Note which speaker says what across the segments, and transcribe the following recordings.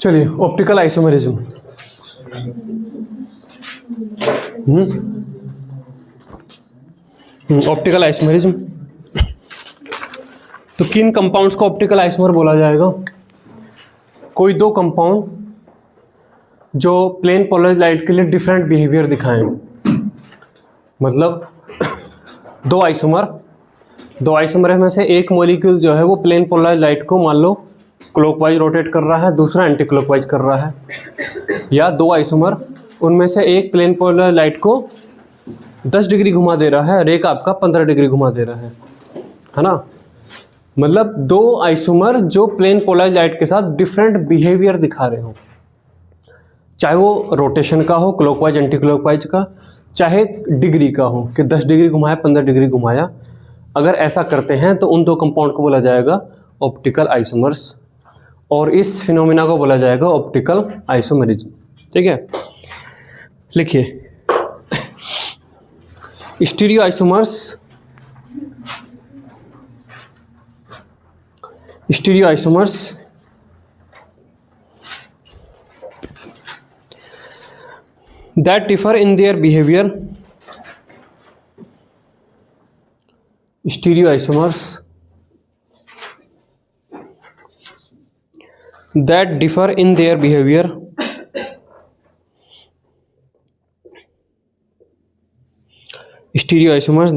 Speaker 1: चलिए optical isomerism. Optical isomerism, तो किन कंपाउंड्स को ऑप्टिकल आइसोमर बोला जाएगा? कोई दो कंपाउंड जो प्लेन पोलराइज्ड लाइट के लिए डिफरेंट बिहेवियर दिखाएं, मतलब दो आइसोमर में से एक मॉलिक्यूल जो है वो प्लेन पोलराइज्ड लाइट को मान लो क्लॉकवाइज रोटेट कर रहा है, दूसरा एंटी क्लॉकवाइज कर रहा है, या दो आइसोमर उनमें से एक प्लेन पोलराइज्ड लाइट को 10 डिग्री घुमा दे रहा है और एक आपका 15 डिग्री घुमा दे रहा है ना। मतलब दो आइसोमर जो प्लेन पोलराइज्ड लाइट के साथ डिफरेंट बिहेवियर दिखा रहे हो, चाहे वो रोटेशन का हो, क्लॉकवाइज एंटी क्लॉकवाइज का, चाहे डिग्री का हो कि 10 डिग्री घुमाया 15 डिग्री घुमाया, अगर ऐसा करते हैं तो उन दो कंपाउंड को बोला जाएगा ऑप्टिकल आइसोमर्स और इस फिनोमिना को बोला जाएगा ऑप्टिकल आइसोमेरिज्म। ठीक है, लिखिए stereo isomers, that differ in their behavior, stereoisomers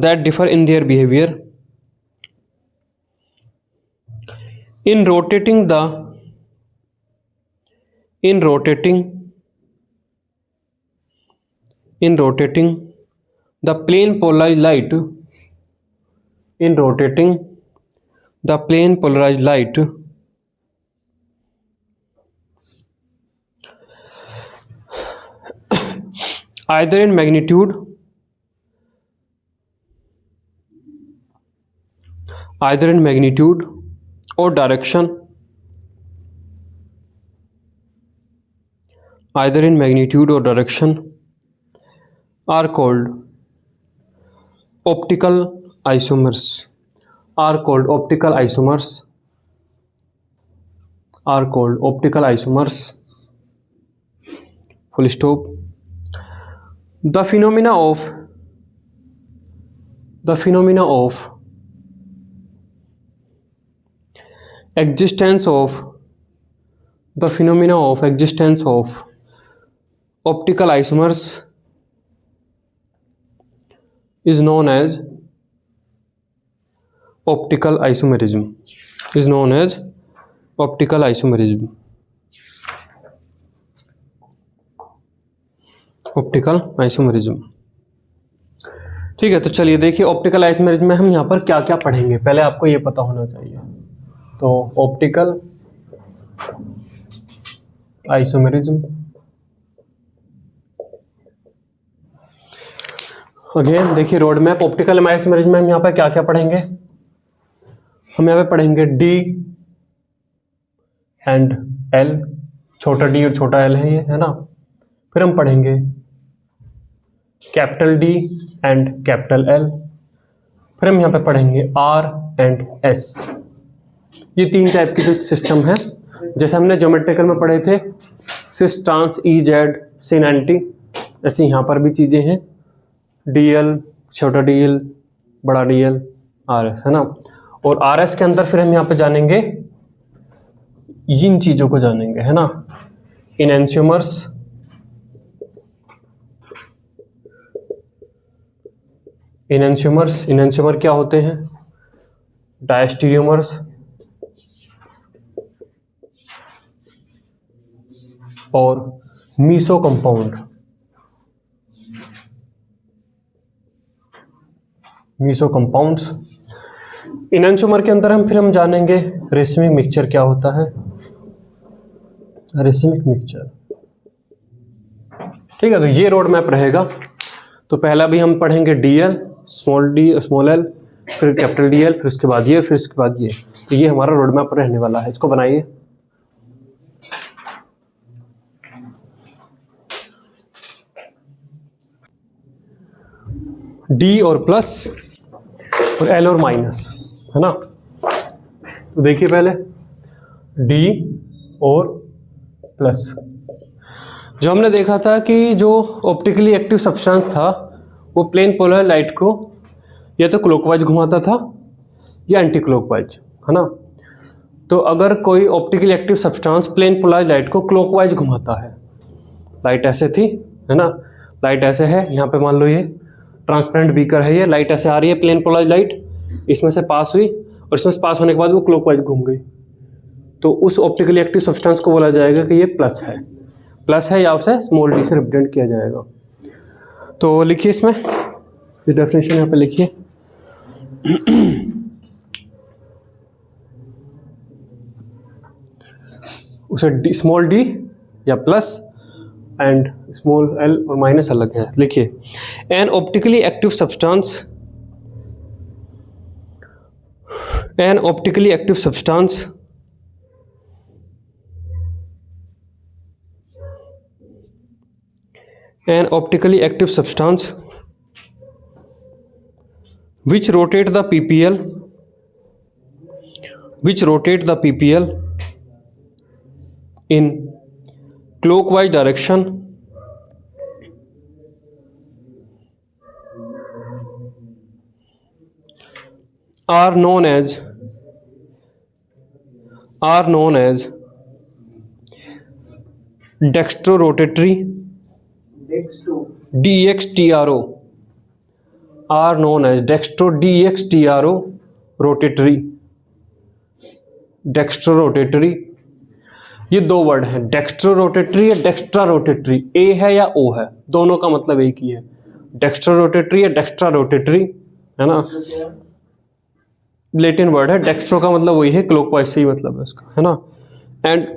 Speaker 1: that differ in their behavior in rotating the plane polarized light either in magnitude or direction, are called optical isomers, full stop. The phenomena of existence of optical isomers is known as optical isomerism. ठीक है, तो चलिए देखिए optical isomerism में हम यहाँ पर क्या क्या पढ़ेंगे, पहले आपको ये पता होना चाहिए। तो ऑप्टिकल आइसोमेरिज्म, अगेन देखिए रोड मैप। ऑप्टिकल आइसोमेरिज्म में हम यहाँ पर क्या क्या पढ़ेंगे? हम यहाँ पे पढ़ेंगे डी एंड एल, छोटा डी और छोटा एल है ये, है ना। फिर हम पढ़ेंगे capital D and capital L, फिर हम यहाँ पे पढ़ेंगे आर एंड एस। ये तीन टाइप की जो सिस्टम है, जैसे हमने ज्योमेट्रिकल में पढ़े थे सिस ट्रांस ई जेड सिन एंटी, ऐसे यहाँ पर भी चीज़ें हैं, डी एल, छोटा डी एल, बड़ा डी एल, आर एस, है ना। और आर एस के अंदर फिर हम यहाँ पे जानेंगे इन चीज़ों को जानेंगे, है ना। इनएंशियोमर्स, इनएंशियोमर क्या होते हैं? डायस्टीरियोमर्स और मीसो कंपाउंड। इनएंशियोमर के अंदर हम जानेंगे रेसिमिक मिक्सचर क्या होता है, रेसिमिक मिक्सचर। ठीक है, तो ये रोड मैप रहेगा। तो पहला भी हम पढ़ेंगे डीएल, स्मॉल एल, फिर कैपिटल डीएल, फिर उसके बाद ये, फिर उसके बाद ये। तो ये हमारा रोड मैप रहने वाला है, इसको बनाइए। डी और प्लस और एल और माइनस, है ना। तो देखिए पहले डी और प्लस। जो हमने देखा था कि जो ऑप्टिकली एक्टिव सब्सटेंस था वो प्लेन पोलर लाइट को या तो क्लॉकवाइज घुमाता था या एंटी क्लॉकवाइज, है ना। तो अगर कोई optically active substance plane polar light को क्लॉकवाइज घुमाता है, लाइट ऐसे थी, है ना, लाइट ऐसे है, यहाँ पे मान लो ये ट्रांसपेरेंट बीकर है, ये लाइट ऐसे आ रही है प्लेन पोलर लाइट, इसमें से पास हुई और इसमें से पास होने के बाद वो क्लॉकवाइज घूम गई, तो उस ऑप्टिकली एक्टिव सब्सटेंस को बोला जाएगा कि ये प्लस है या उसे स्मॉल डी से रिप्रेजेंट किया जाएगा। तो लिखिए इसमें ये डेफिनेशन यहाँ पे लिखिए। उसे स्मॉल डी या प्लस एंड स्मॉल एल और माइनस अलग है। लिखिए N optically active substance, an optically active substance which rotate the PPL in clockwise direction are known as dextrorotatory, DXTRO, are known as DXTRO rotatory, dextrorotatory. ये दो word हैं, dextrorotatory या Dijkstra rotatory, ए है या ओ है, दोनों का मतलब एक ही है, डेक्स्ट्रोरोटेटरी या डेक्स्ट्रा रोटेटरी, है ना। लैटिन वर्ड है, डेक्स्ट्रो का मतलब वही है, क्लॉकवाइज से ही मतलब है उसका, है ना। एंड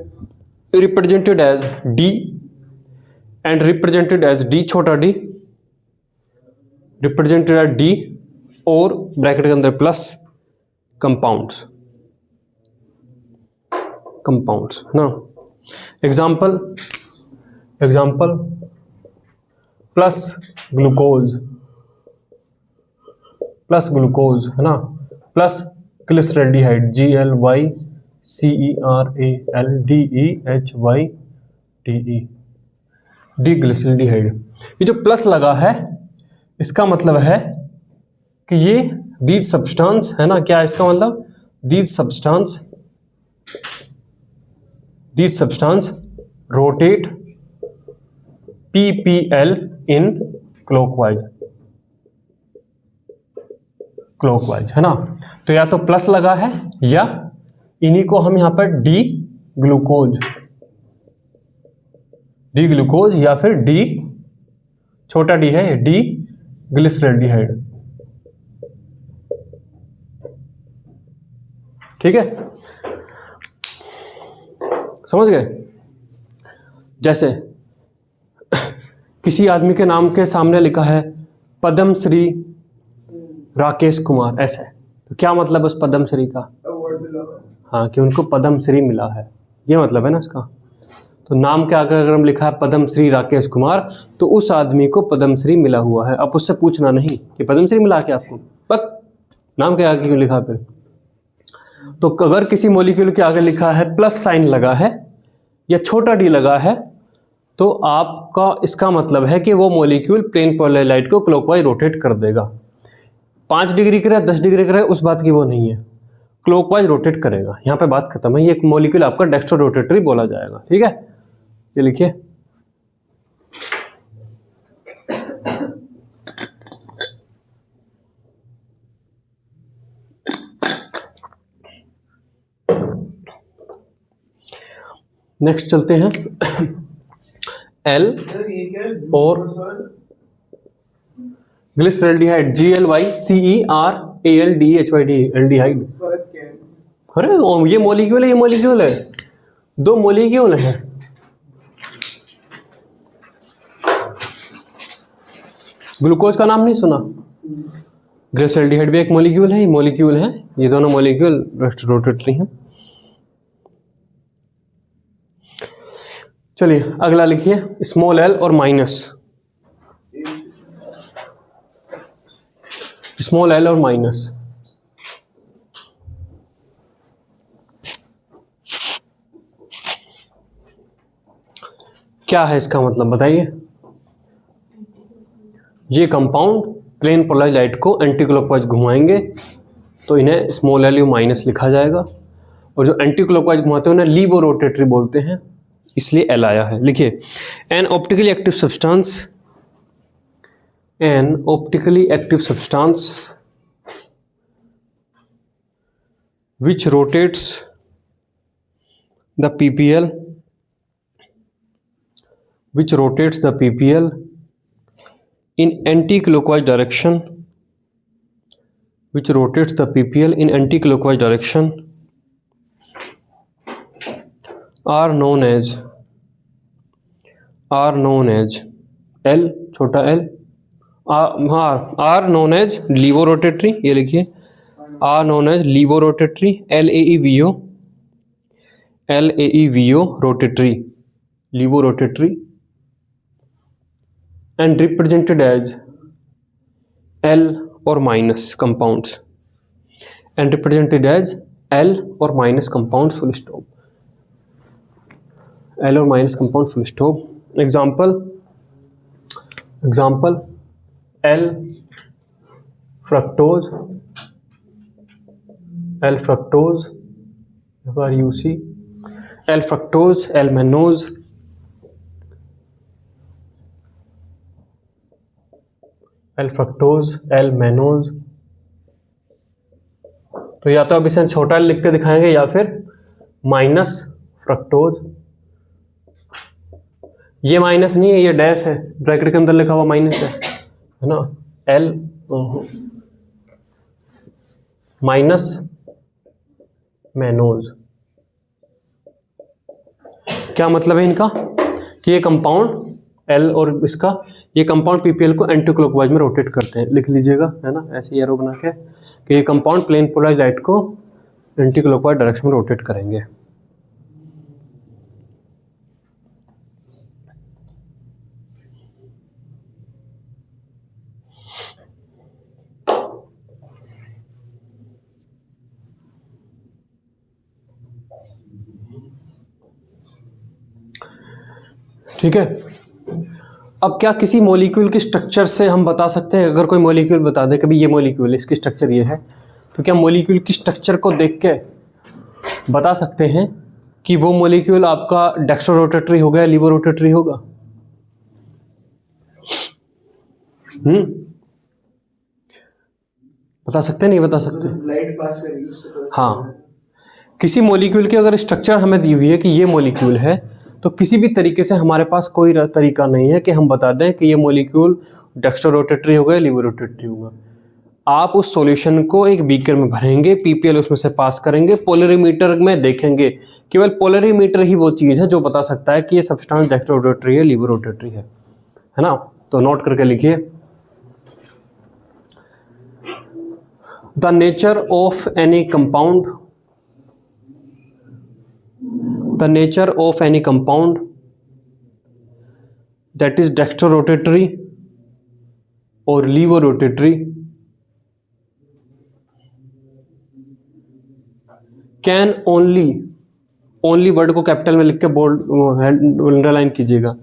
Speaker 1: रिप्रेजेंटेड एज डी, छोटा डी, रिप्रेजेंटेड एज डी और ब्रैकेट के अंदर प्लस कंपाउंड्स, ना। एग्जाम्पल प्लस ग्लूकोज, है ना, plus glyceraldehyde, GLYCERALDEHYDE, D glyceraldehyde. ये जो प्लस लगा है इसका मतलब है कि ये दीज सब्सटेंस, है ना, क्या है इसका मतलब, these substance rotate PPL in clockwise, है ना। तो या तो प्लस लगा है या इन्हीं को हम यहां पर डी ग्लूकोज या फिर डी, छोटा डी है, डी ग्लिसरल्डिहाइड, ठीक है, समझ गए। जैसे किसी आदमी के नाम के सामने लिखा है पद्मश्री राकेश कुमार, ऐसे, तो क्या मतलब उस पद्मश्री का, हाँ, कि उनको पद्मश्री मिला है, ये मतलब है ना इसका। तो नाम के आगे अगर हम लिखा है पद्मश्री राकेश कुमार, तो उस आदमी को पद्मश्री मिला हुआ है। अब उससे पूछना नहीं कि पद्मश्री मिला क्या आपको, बस नाम के आगे क्यों लिखा फिर। तो अगर किसी मॉलिक्यूल के आगे लिखा है प्लस साइन लगा है या छोटा डी लगा है, तो आपका इसका मतलब है कि वो मॉलिक्यूल प्लेन पोलर लाइट को क्लॉकवाइज रोटेट कर देगा। 5 डिग्री करे 10 डिग्री करे उस बात की वो नहीं है, क्लॉकवाइज रोटेट करेगा, यहाँ पे बात खत्म है। ये एक मॉलिक्यूल आपका डेक्स्ट्रोरोटेटरी बोला जाएगा, ठीक है। ये लिखिए नेक्स्ट चलते हैं एल और ग्लिसरल्डिहाइड, GLYCERALDEHYD, एल्डिहाइड। अरे ये मॉलिक्यूल है, दो मॉलिक्यूल है। ग्लूकोज का नाम नहीं सुना, ग्लिसरल्डिहाइड भी एक मॉलिक्यूल है, ये दोनों मॉलिक्यूल रोटेटरी हैं। चलिए अगला लिखिए स्मॉल एल और माइनस, स्मॉल एल और माइनस। क्या है इसका मतलब बताइए? ये कंपाउंड प्लेन पोलराइज लाइट को एंटी क्लॉकवाइज घुमाएंगे तो इन्हें स्मॉल एल यू माइनस लिखा जाएगा, और जो एंटी क्लॉकवाइज घुमाते हैं उन्हें लीवो रोटेटरी बोलते हैं, इसलिए एल आया है। लिखिए, N optically active substance, N optically active substance which rotates the PPL, in anti-clockwise direction, are known as L, छोटा L, are known as levorotatory, ये लिखिए, are known as levorotatory, LAEVO rotatory, levorotatory, and represented as L or minus compounds, full stop, L or minus compound, full stop. Example, L fructose, FRUC, L fructose, L mannose, तो या तो अब इसे छोटा लिख के दिखाएंगे या फिर माइनस फ्रक्टोज। ये माइनस नहीं है, ये डैश है, ब्रैकेट के अंदर लिखा हुआ माइनस है ना, L माइनस मैनोज। क्या मतलब है इनका कि ये कंपाउंड L और इसका ये कंपाउंड PPL को एंटी क्लॉकवाइज में रोटेट करते हैं, लिख लीजिएगा, है ना, ऐसे एरो बना के कि ये कंपाउंड प्लेन पोलराइज लाइट को एंटी क्लॉकवाइज डायरेक्शन में रोटेट करेंगे। ठीक है, अब क्या किसी मॉलिक्यूल के स्ट्रक्चर से हम बता सकते हैं, अगर कोई मॉलिक्यूल बता दे कि भाई ये मॉलिक्यूल है, इसकी स्ट्रक्चर ये है, तो क्या मॉलिक्यूल की स्ट्रक्चर को देख के बता सकते हैं कि वो मॉलिक्यूल आपका डेक्स्ट्रो रोटेटरी होगा या लीवो रोटेटरी होगा? बता सकते नहीं बता सकते?
Speaker 2: लाइट पास करेगी उससे।
Speaker 1: हाँ, किसी मॉलिक्यूल की अगर स्ट्रक्चर हमें दी हुई है कि ये मॉलिक्यूल है, तो किसी भी तरीके से हमारे पास कोई तरीका नहीं है कि हम बता दें कि ये मॉलिक्यूल डेक्स्ट्रो रोटेटरी होगा या लीवो रोटेटरी होगा। आप उस सॉल्यूशन को एक बीकर में भरेंगे, PPL उसमें से पास करेंगे, पोलरीमीटर में देखेंगे, केवल पोलरीमीटर ही वो चीज़ है जो बता सकता है कि ये सब्सटेंस डेक्स्ट्रो रोटेटरी है, लीवो रोटेटरी है ना। तो नोट करके लिखिए, the nature of any compound, that is dextrorotatory or levorotatory can only word को कैपिटल में लिख के बोल्ड अंडरलाइन कीजिएगा,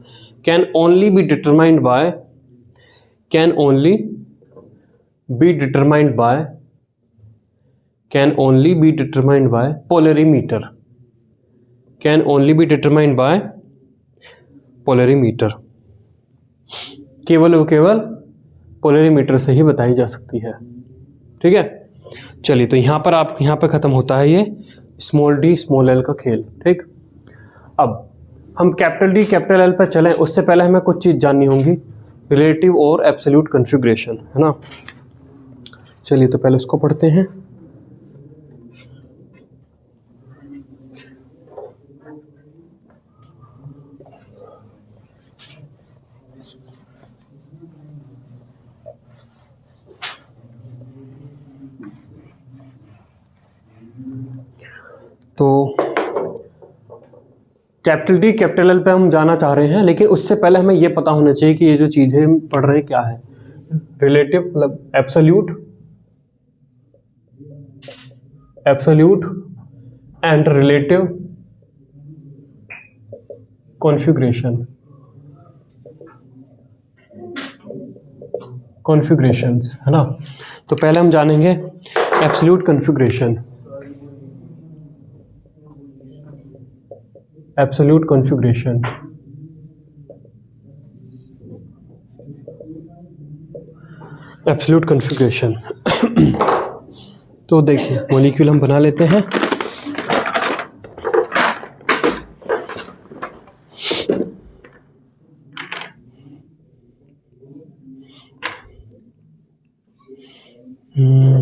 Speaker 1: can only be determined by polarimeter, केवल पोलरीमीटर से ही बताई जा सकती है। ठीक है, चलिए, तो यहाँ पे ख़त्म होता है ये स्मॉल डी स्मॉल एल का खेल। ठीक, अब हम कैपिटल डी कैपिटल एल पर चलें, उससे पहले हमें कुछ चीज़ जाननी होंगी, रिलेटिव और एब्सोल्यूट कॉन्फ़िगरेशन, है ना। चलिए, तो पहले उसको पढ़ते हैं। तो कैपिटल डी कैपिटल एल पे हम जाना चाह रहे हैं, लेकिन उससे पहले हमें ये पता होना चाहिए कि ये जो चीज़ें पढ़ रहे हैं क्या है। रिलेटिव मतलब absolute and relative configuration. Configurations, है ना। तो पहले हम जानेंगे absolute configuration. Absolute configuration, absolute configuration. तो देखिए मॉलिक्यूल हम बना लेते हैं।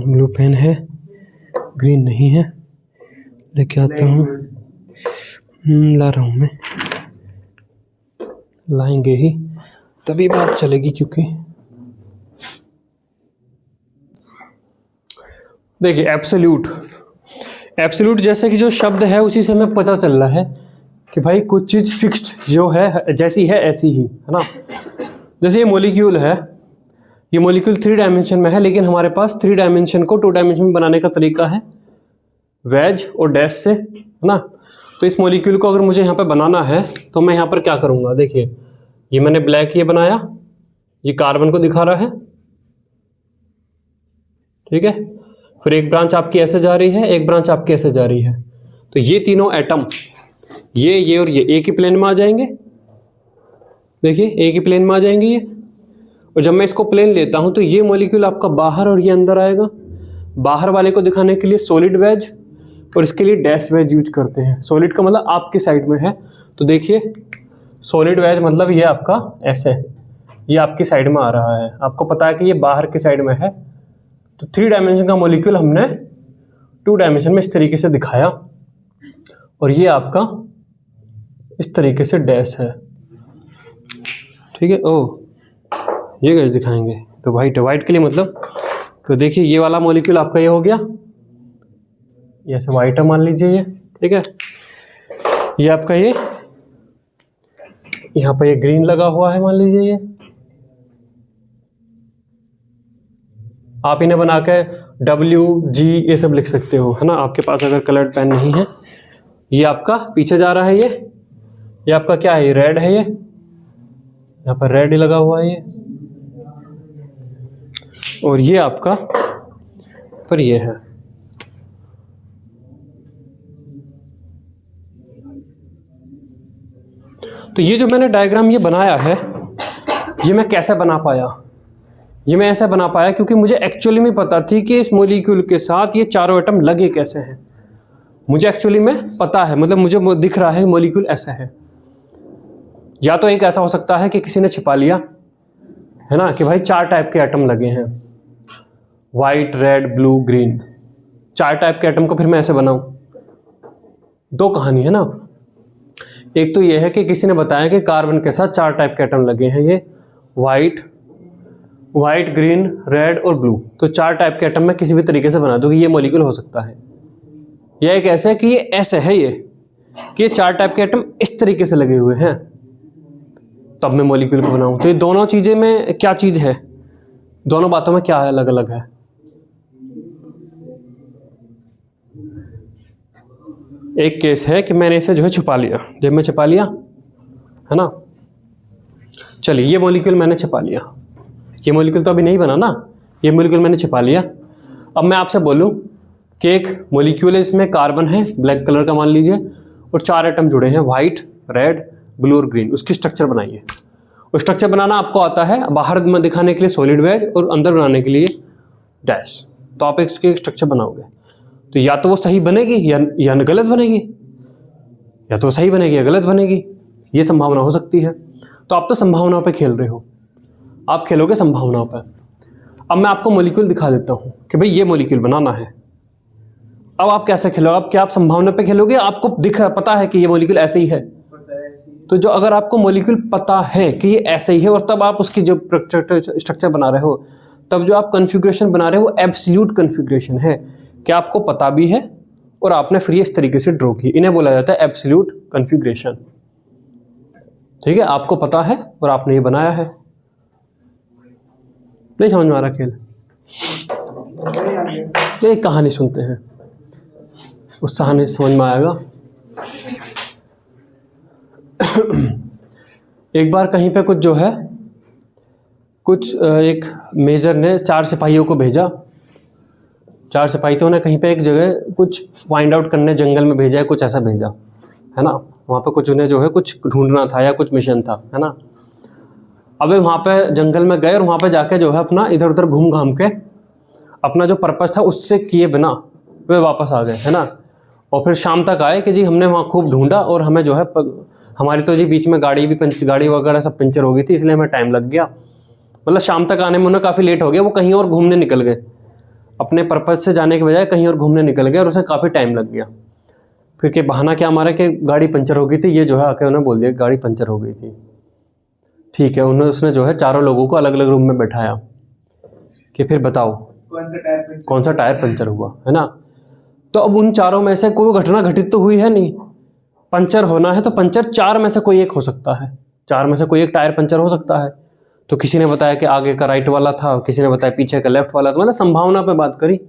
Speaker 1: ब्लू पेन है, ग्रीन नहीं है, लेके आता हूँ। ला रहा हूँ मैं, लाएंगे ही तभी बात चलेगी। क्योंकि देखिए एब्सोल्यूट, एब्सोल्यूट जैसे कि जो शब्द है उसी से हमें पता चल रहा है कि भाई कुछ चीज़ फिक्स्ड जो है, जैसी है ऐसी ही, है ना। जैसे ये मॉलिक्यूल है, ये मॉलिक्यूल 3 डायमेंशन में है, लेकिन हमारे पास 3 डायमेंशन को 2 डायमेंशन में बनाने का तरीका है वेज और डैश से, है ना। तो इस मॉलिक्यूल को अगर मुझे यहाँ पे बनाना है तो मैं यहाँ पर क्या करूँगा, देखिए ये मैंने ब्लैक ये बनाया, ये कार्बन को दिखा रहा है, ठीक है। फिर एक ब्रांच आपकी ऐसे जा रही है, एक ब्रांच आपकी ऐसे जा रही है। तो ये तीनों एटम, ये और ये एक ही प्लेन में आ जाएंगे। देखिए एक ही प्लेन में आ जाएंगे ये। और जब मैं इसको प्लेन लेता हूं तो ये मॉलिक्यूल आपका बाहर और ये अंदर आएगा। बाहर वाले को दिखाने के लिए सॉलिड वेज और इसके लिए डैश वेज यूज करते हैं। सॉलिड का मतलब आपकी साइड में है, तो देखिए सॉलिड वेज मतलब ये आपका ऐसे, ये आपकी साइड में आ रहा है। आपको पता है कि ये बाहर की साइड में है, तो 3 डायमेंशन का मॉलिक्यूल हमने 2 डायमेंशन में इस तरीके से दिखाया। और ये आपका इस तरीके से डैश है, ठीक है। ओह ये कैसे दिखाएंगे, तो वाइट के लिए मतलब, तो देखिए ये वाला मॉलिक्यूल आपका ये हो गया, ये ऐसे वाइट है मान लीजिए ये, ठीक है। ये आपका ये यहाँ पर ये ग्रीन लगा हुआ है मान लीजिए ये। आप इन्हें बना के WG ये सब लिख सकते हो, है ना, आपके पास अगर कलर्ड पेन नहीं है। ये आपका पीछे जा रहा है, ये आपका क्या है, ये रेड है, ये यहाँ पर रेड लगा हुआ है ये। और ये आपका पर ये है, तो ये जो मैंने डायग्राम ये बनाया है, ये मैं कैसे बना पाया, ये मैं ऐसा बना पाया क्योंकि मुझे एक्चुअली में पता थी कि इस मॉलिक्यूल के साथ ये चारों एटम लगे कैसे हैं। मुझे एक्चुअली में पता है, मतलब मुझे दिख रहा है मॉलिक्यूल ऐसा है। या तो एक ऐसा हो सकता है कि किसी ने छिपा लिया, है ना, कि भाई 4 टाइप के एटम लगे हैं, white, red, blue, green, 4 type के एटम को फिर मैं ऐसे बनाऊं। 2 कहानी है ना। एक तो ये है कि किसी ने बताया कि कार्बन के साथ 4 टाइप के एटम लगे हैं, ये वाइट, ग्रीन, रेड और ब्लू। तो 4 टाइप के एटम में किसी भी तरीके से बना दो कि ये मॉलिक्यूल हो सकता है। या एक ऐसा है कि ये ऐसे है, ये कि ये 4 टाइप के एटम इस तरीके से लगे हुए हैं, तब मैं मॉलिक्यूल को बनाऊं। तो ये दोनों चीजें में क्या चीज है, दोनों बातों में क्या है, अलग अलग है। एक केस है कि मैंने इसे जो है छुपा लिया, जब मैं छुपा लिया, है ना, चलिए ये मॉलिक्यूल मैंने छुपा लिया, ये मॉलिक्यूल तो अभी नहीं बना ना, ये मॉलिक्यूल मैंने छिपा लिया। अब मैं आपसे बोलूं कि एक मॉलिक्यूल है, इसमें कार्बन है ब्लैक कलर का मान लीजिए, और 4 एटम जुड़े हैं वाइट, रेड, ब्लू और ग्रीन। उसकी स्ट्रक्चर बनाइए। और स्ट्रक्चर बनाना आपको आता है, बाहर में दिखाने के लिए सॉलिड वेज और अंदर बनाने के लिए डैश। तो आप इसकी स्ट्रक्चर बनाओगे तो या तो वो सही बनेगी या गलत बनेगी, या तो सही बनेगी या गलत बनेगी, ये संभावना हो सकती है। तो आप तो संभावनाओं पे खेल रहे हो, आप खेलोगे संभावनाओं पर। अब मैं आपको मॉलिक्यूल दिखा देता हूं कि भाई ये मॉलिक्यूल बनाना है। अब आप कैसे खेलोगे, अब क्या आप संभावना पे खेलोगे, आपको पता है कि ये मॉलिक्यूल ऐसे ही है। तो जो अगर आपको मॉलिक्यूल पता है कि ये ऐसे ही है, और तब आप उसकी जो स्ट्रक्चर बना रहे हो, तब जो आप कॉन्फ़िगरेशन बना रहे हो वो एब्सोल्यूट कॉन्फ़िगरेशन है, कि आपको पता भी है और आपने फिर इस तरीके से ड्रॉ की। इन्हें बोला जाता है एब्सोल्यूट कॉन्फ़िगरेशन। ठीक है, आपको पता है और आपने ये बनाया है। नहीं समझ में आ रहा खेल? एक कहानी सुनते हैं, उस कहानी से समझ में आएगा। एक बार कहीं पे कुछ कुछ एक मेजर ने 4 सिपाहियों को भेजा। 4 सिपाही तो उन्हें कहीं पे एक जगह कुछ फाइंड आउट करने जंगल में भेजा है, कुछ ऐसा भेजा है ना। वहाँ पे कुछ उन्हें जो है कुछ ढूंढना था या कुछ मिशन था, है ना। अब वहाँ पे जंगल में गए और वहाँ पे जाके जो है अपना इधर उधर घूम घाम के अपना जो पर्पस था उससे किए बिना वे वापस आ गए, है ना। और फिर शाम तक आए कि जी हमने वहाँ खूब ढूंढा और हमें जो है हमारी तो जी बीच में गाड़ी वगैरह सब पंचर हो गई थी, इसलिए हमें टाइम लग गया। मतलब शाम तक आने में उन्हें काफ़ी लेट हो गया, वो कहीं और घूमने निकल गए, अपने पर्पस से जाने के बजाय कहीं और घूमने निकल गए और उसे काफ़ी टाइम लग गया। फिर के बहाना क्या मारा कि गाड़ी पंचर हो गई थी, ये जो है आके उन्हें बोल दिया गाड़ी पंचर हो गई थी। ठीक है, उसने जो है चारों लोगों को अलग अलग रूम में बैठाया कि फिर बताओ कौन सा टायर पंचर हुआ, है ना। तो अब उन चारों में से कोई घटना घटित तो हुई है नहीं। पंचर होना है तो पंचर 4 में से कोई एक हो सकता है, 4 में से कोई एक टायर पंचर हो सकता है। तो किसी ने बताया कि आगे का राइट वाला था, किसी ने बताया पीछे का लेफ्ट वाला था, मतलब संभावना पे बात करी।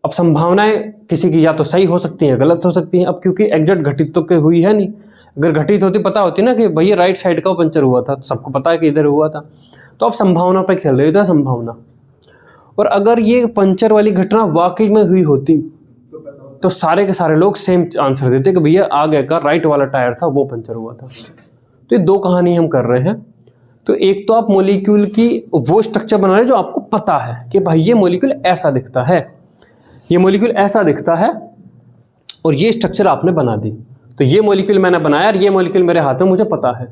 Speaker 1: अब संभावनाएं किसी की या तो सही हो सकती हैं, गलत हो सकती हैं। अब क्योंकि एग्जैक्ट घटित तो हुई है नहीं, अगर घटित होती पता होती ना कि भैया राइट साइड का पंचर हुआ था, तो सबको पता है कि इधर हुआ था। तो अब संभावना पे खेल रही था, संभावना। और अगर ये पंचर वाली घटना वाकई में हुई होती तो सारे के सारे लोग सेम आंसर देते कि भैया आगे का राइट वाला टायर था वो पंचर हुआ था। तो ये 2 कहानी हम कर रहे हैं। तो एक तो आप मॉलिक्यूल की वो स्ट्रक्चर बना रहे हैं जो आपको पता है कि भाई ये मॉलिक्यूल ऐसा दिखता है, ये मॉलिक्यूल ऐसा दिखता है, और ये स्ट्रक्चर आपने बना दी। तो ये मॉलिक्यूल मैंने बनाया और ये मॉलिक्यूल मेरे हाथ में मुझे पता है।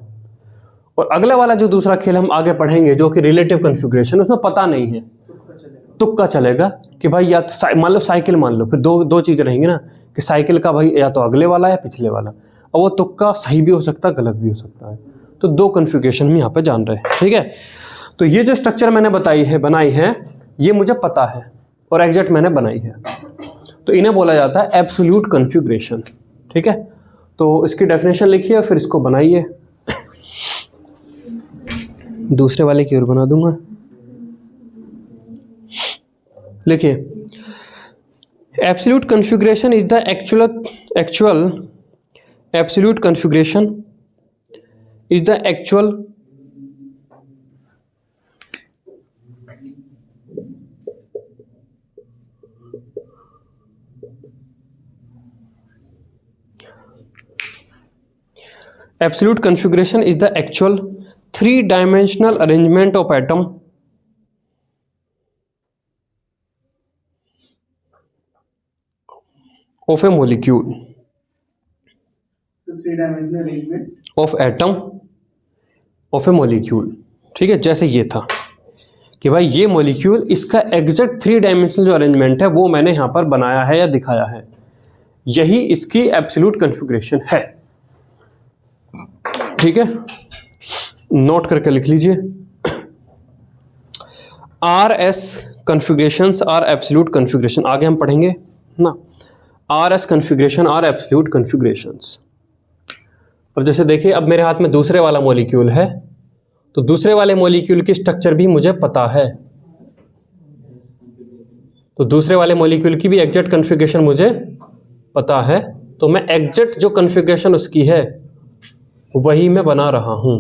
Speaker 1: और अगला वाला जो दूसरा खेल हम आगे पढ़ेंगे जो कि रिलेटिव कन्फिग्रेशन, उसमें पता नहीं है, तुक्का चलेगा कि भाई या तो मान लो साइकिल मान लो, फिर दो चीज़ें रहेंगी ना कि साइकिल का भाई या तो अगले वाला या पिछले वाला, और वो तुक्का सही भी हो सकता है गलत भी हो सकता है। तो 2 कन्फिग्रेशन हम यहाँ पे जान रहे हैं, ठीक है। तो ये जो स्ट्रक्चर मैंने बनाई है ये मुझे पता है और एग्जैक्ट मैंने बनाई है, तो इन्हें बोला जाता है एब्सोल्यूट कन्फिग्रेशन, ठीक है। तो इसकी डेफिनेशन लिखिए फिर इसको बनाइए। दूसरे वाले की ओर बना दूंगा, लिखिए absolute configuration is the actual absolute configuration is the actual absolute configuration is the actual 3-dimensional arrangement of atom of a molecule of atom of a molecule, ठीक है। जैसे ये था कि भाई ये मॉलिक्यूल, इसका एग्जैक्ट 3 डायमेंशनल जो अरेंजमेंट है वो मैंने यहाँ पर बनाया है या दिखाया है, यही इसकी एब्सोल्यूट कन्फिग्रेशन है, ठीक है। नोट करके लिख लीजिए, RS configurations are absolute configuration, आगे हम पढ़ेंगे ना। RS configuration are absolute configurations. अब जैसे देखिए, अब मेरे हाथ में दूसरे वाला मॉलिक्यूल है, तो दूसरे वाले मॉलिक्यूल की स्ट्रक्चर भी मुझे पता है, तो दूसरे वाले मॉलिक्यूल की भी एग्जैक्ट कन्फिग्रेशन मुझे पता है, तो मैं एग्जैक्ट जो कन्फिग्रेशन उसकी है वही मैं बना रहा हूं।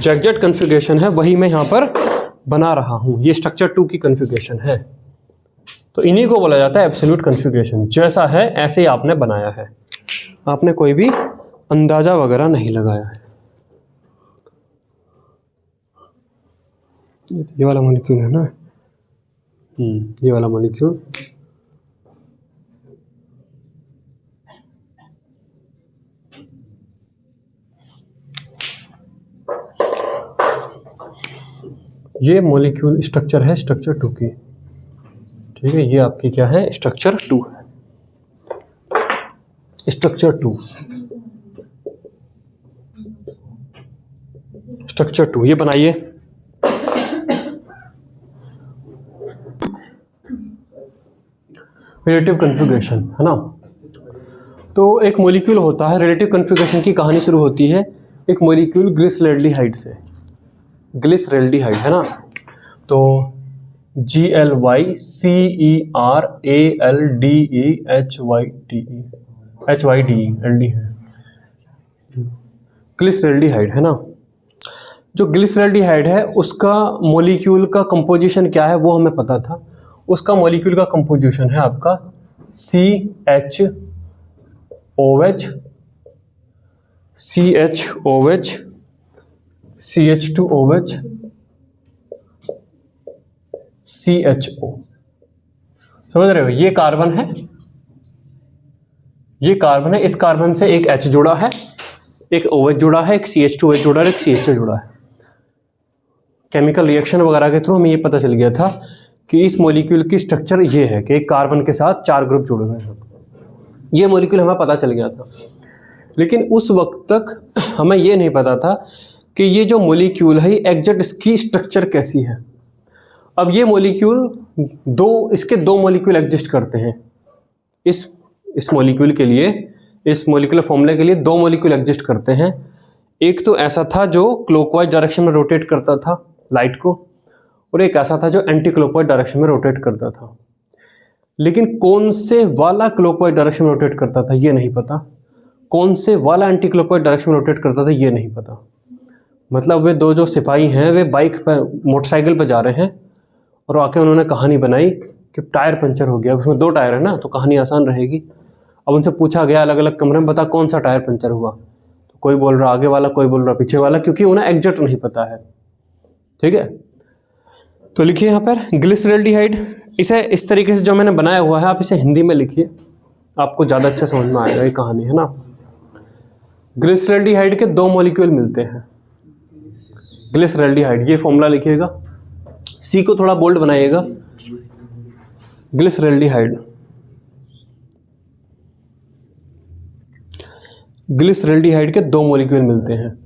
Speaker 1: जो एग्जैक्ट कन्फिग्रेशन है वही मैं यहां पर बना रहा हूं, ये स्ट्रक्चर 2 की कन्फिग्रेशन है। तो इन्हीं को बोला जाता है एब्सोल्यूट कन्फिग्रेशन। जैसा है ऐसे ही आपने बनाया है, आपने कोई भी अंदाजा वगैरह नहीं लगाया है। ये वाला मॉलिक्यूल है ना, ये वाला मॉलिक्यूल, ये मॉलिक्यूल स्ट्रक्चर है स्ट्रक्चर 2 की, ठीक है। ये आपकी क्या है, स्ट्रक्चर 2 है, स्ट्रक्चर 2, स्ट्रक्चर 2 ये बनाइए। रिलेटिव कन्फिग्रेशन है ना। तो एक मॉलिक्यूल होता है, रिलेटिव कन्फिग्रेशन की कहानी शुरू होती है एक मॉलिक्यूल ग्लिसरैल्डिहाइड से, ग्लिसरैल्डिहाइड है ना। तो GLYCERALDEHYDE एल्डी है। ग्लिसरैल्डिहाइड है ना, जो ग्लिसरैल्डिहाइड है उसका मॉलिक्यूल का कंपोजिशन क्या है वो हमें पता था। उसका मॉलिक्यूल का कंपोजिशन है आपका CHOH, CHOH, CH2OH, CHO। समझ रहे हो, ये कार्बन है, ये कार्बन है, इस कार्बन से एक H जुड़ा है, एक OH जुड़ा है, एक CH2OH जुड़ा है, एक CHO जुड़ा है। केमिकल रिएक्शन वगैरह के थ्रू हमें ये पता चल गया था कि इस मॉलिक्यूल की स्ट्रक्चर ये है कि एक कार्बन के साथ 4 ग्रुप जुड़े हुए हैं। ये मॉलिक्यूल हमें पता चल गया था, लेकिन उस वक्त तक हमें ये नहीं पता था कि ये जो मॉलिक्यूल है एग्जैक्ट इसकी स्ट्रक्चर कैसी है। अब ये मॉलिक्यूल इसके दो मॉलिक्यूल एग्जिस्ट करते हैं। इस मॉलिक्यूल के लिए, इस मॉलिक्यूलर फॉर्मूले के लिए 2 मॉलिक्यूल एग्जिस्ट करते हैं। एक तो ऐसा था जो क्लॉकवाइज डायरेक्शन में रोटेट करता था लाइट को, और एक ऐसा था जो एंटी क्लॉकवाइज डायरेक्शन में रोटेट करता था। लेकिन कौन से वाला क्लॉकवाइज डायरेक्शन में रोटेट करता था ये नहीं पता, कौन से वाला एंटी क्लॉकवाइज डायरेक्शन में रोटेट करता था ये नहीं पता। मतलब वे दो जो सिपाही हैं वे बाइक पर, मोटरसाइकिल पर जा रहे हैं और आके उन्होंने कहानी बनाई कि टायर पंचर हो गया। उसमें 2 टायर है ना, तो कहानी आसान रहेगी। अब उनसे पूछा गया अलग अलग कमरे में, बता कौन सा टायर पंचर हुआ, तो कोई बोल रहा आगे वाला, कोई बोल रहा पीछे वाला, क्योंकि उन्हें एग्जैक्ट नहीं पता है। ठीक है, तो लिखिए यहाँ पर ग्लिसरैल्डिहाइड। इसे इस तरीके से जो मैंने बनाया हुआ है आप इसे हिंदी में लिखिए, आपको ज़्यादा अच्छा समझ में आएगा ये कहानी, है ना। ग्लिसरैल्डिहाइड के 2 मॉलिक्यूल मिलते हैं। ग्लिसरैल्डिहाइड, ये फॉर्मूला लिखिएगा, सी को थोड़ा बोल्ड बनाइएगा। ग्लिसरैल्डिहाइड, ग्लिसरैल्डिहाइड के 2 मॉलिक्यूल मिलते हैं,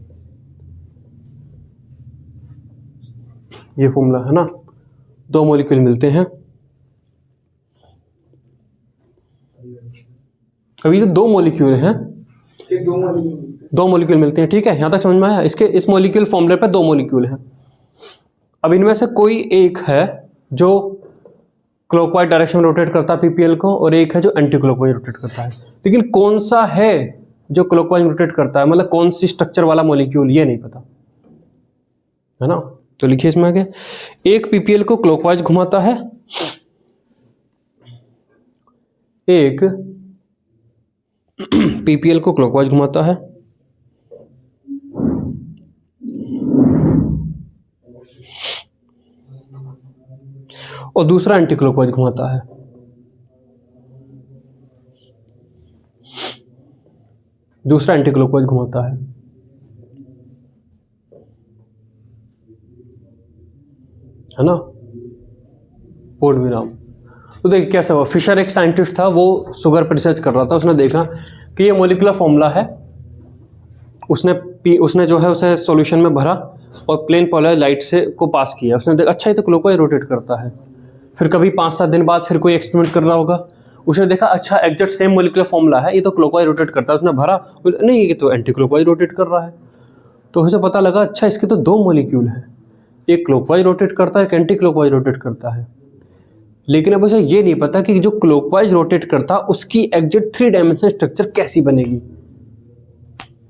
Speaker 1: ये फॉर्मूला है ना, 2 मॉलिक्यूल मिलते हैं। अभी ये 2 मॉलिक्यूल हैं, 2 मॉलिक्यूल मिलते हैं। ठीक है, यहां तक समझ में आया। इस मॉलिक्यूल फॉर्मूले पे 2 मॉलिक्यूल हैं। अब इनमें से कोई एक है जो क्लॉकवाइज डायरेक्शन में रोटेट करता है पीपीएल को, और एक है जो एंटी क्लॉकवाइज रोटेट करता है। लेकिन कौन सा है जो क्लॉकवाइज रोटेट करता है, मतलब कौन सी स्ट्रक्चर वाला मॉलिक्यूल, ये नहीं पता, है ना। तो लिखिए इसमें आगे, एक पीपीएल को क्लॉकवाइज घुमाता है, एक पीपीएल को क्लॉकवाइज घुमाता है, और दूसरा एंटी क्लॉकवाइज घुमाता है। दूसरा एंटी क्लॉकवाइज घुमाता है ना। पोर्ट विराम। तो देखिए कैसा हुआ, फिशर एक साइंटिस्ट था, वो शुगर पर रिसर्च कर रहा था। उसने देखा कि ये मॉलिक्यूलर फॉर्मूला है, उसने जो है उसे सॉल्यूशन में भरा और प्लेन पोलर लाइट से को पास किया। उसने देखा अच्छा ये तो क्लॉकवाइज रोटेट करता है। फिर कभी 5-7 दिन बाद फिर कोई एक्सपेरिमेंट कर रहा होगा, उसने देखा अच्छा एग्जैक्ट सेम मॉलिक्यूलर फॉर्मूला है, ये तो क्लॉकवाइज रोटेट करता है। उसने भरा, नहीं ये तो एंटी क्लॉकवाइज रोटेट कर रहा है। तो उसे पता लगा अच्छा इसके तो 2 मॉलिक्यूल हैं, एक क्लॉकवाइज रोटेट करता है, एक एंटी क्लॉकवाइज रोटेट करता है। लेकिन अब उसे ये नहीं पता कि जो क्लॉकवाइज रोटेट करता उसकी एग्जैक्ट 3 डायमेंशनल स्ट्रक्चर कैसी बनेगी।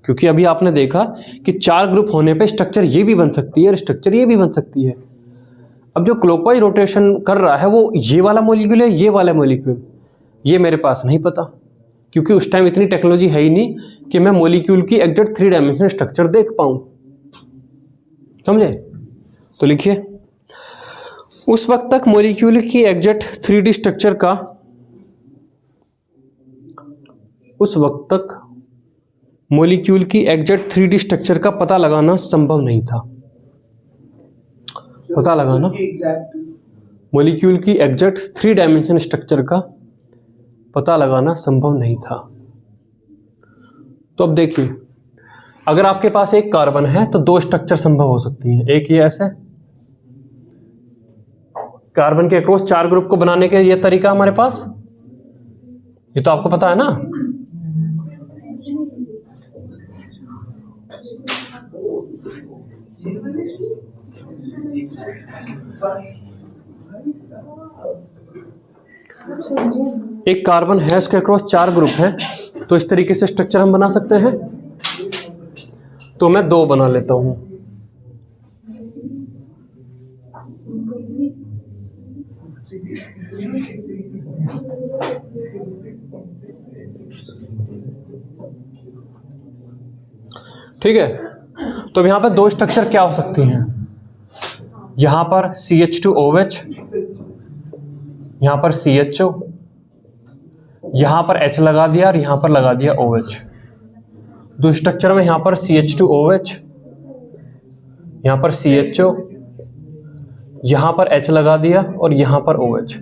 Speaker 1: क्योंकि अभी आपने देखा कि 4 ग्रुप होने पे स्ट्रक्चर ये भी बन सकती है और स्ट्रक्चर ये भी बन सकती है। अब जो क्लॉकवाइज रोटेशन कर रहा है वो ये वाला मॉलिक्यूल है, ये वाला मॉलिक्यूल, ये मेरे पास नहीं पता, क्योंकि उस टाइम इतनी टेक्नोलॉजी है ही नहीं कि मैं मॉलिक्यूल की एग्जैक्ट 3 डायमेंशनल स्ट्रक्चर देख पाऊँ। समझे? तो लिखिए, उस वक्त तक मॉलिक्यूल की एग्जैक्ट 3D स्ट्रक्चर का, उस वक्त तक मॉलिक्यूल की एग्जैक्ट 3D स्ट्रक्चर का पता लगाना संभव नहीं था। पता लगाना मॉलिक्यूल की एग्जैक्ट 3 डायमेंशन स्ट्रक्चर का पता लगाना संभव नहीं था। तो अब देखिए, अगर आपके पास एक कार्बन है तो 2 स्ट्रक्चर संभव हो सकती हैं। एक ये ऐसे, कार्बन के अक्रॉस 4 ग्रुप को बनाने के ये तरीका हमारे पास, ये तो आपको पता है ना। एक कार्बन है, उसके अक्रॉस 4 ग्रुप हैं, तो इस तरीके से स्ट्रक्चर हम बना सकते हैं। तो मैं 2 बना लेता हूं। ठीक है, तो यहां पर 2 स्ट्रक्चर क्या हो सकती हैं? यहां पर CH2OH, यहां पर CHO, यहां पर H लगा दिया और यहां पर लगा दिया OH। 2 स्ट्रक्चर में यहां पर CH2OH, यहां पर CHO, यहां पर H लगा दिया और यहां पर OH।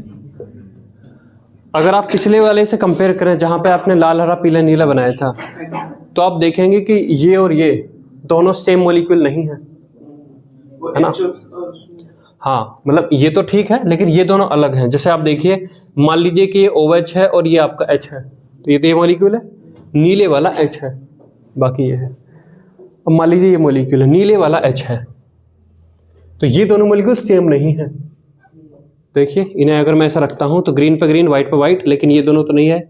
Speaker 1: अगर आप पिछले वाले से कंपेयर करें जहां पे आपने लाल हरा पीला नीला बनाया था, तो आप देखेंगे कि ये और ये दोनों सेम मॉलिक्यूल नहीं है, है ना? हाँ, मतलब ये तो ठीक है, लेकिन ये दोनों अलग हैं। जैसे आप देखिए, मान लीजिए कि ये OH है और ये आपका H है, तो ये मॉलिक्यूल है, नीले वाला H है, बाकी ये है। अब मान लीजिए ये मॉलिक्यूल है, नीले वाला H है, तो ये दोनों मॉलिक्यूल सेम नहीं है। देखिए, इन्हें अगर मैं ऐसा रखता हूं तो ग्रीन पे ग्रीन, व्हाइट पे व्हाइट, लेकिन ये दोनों तो नहीं है।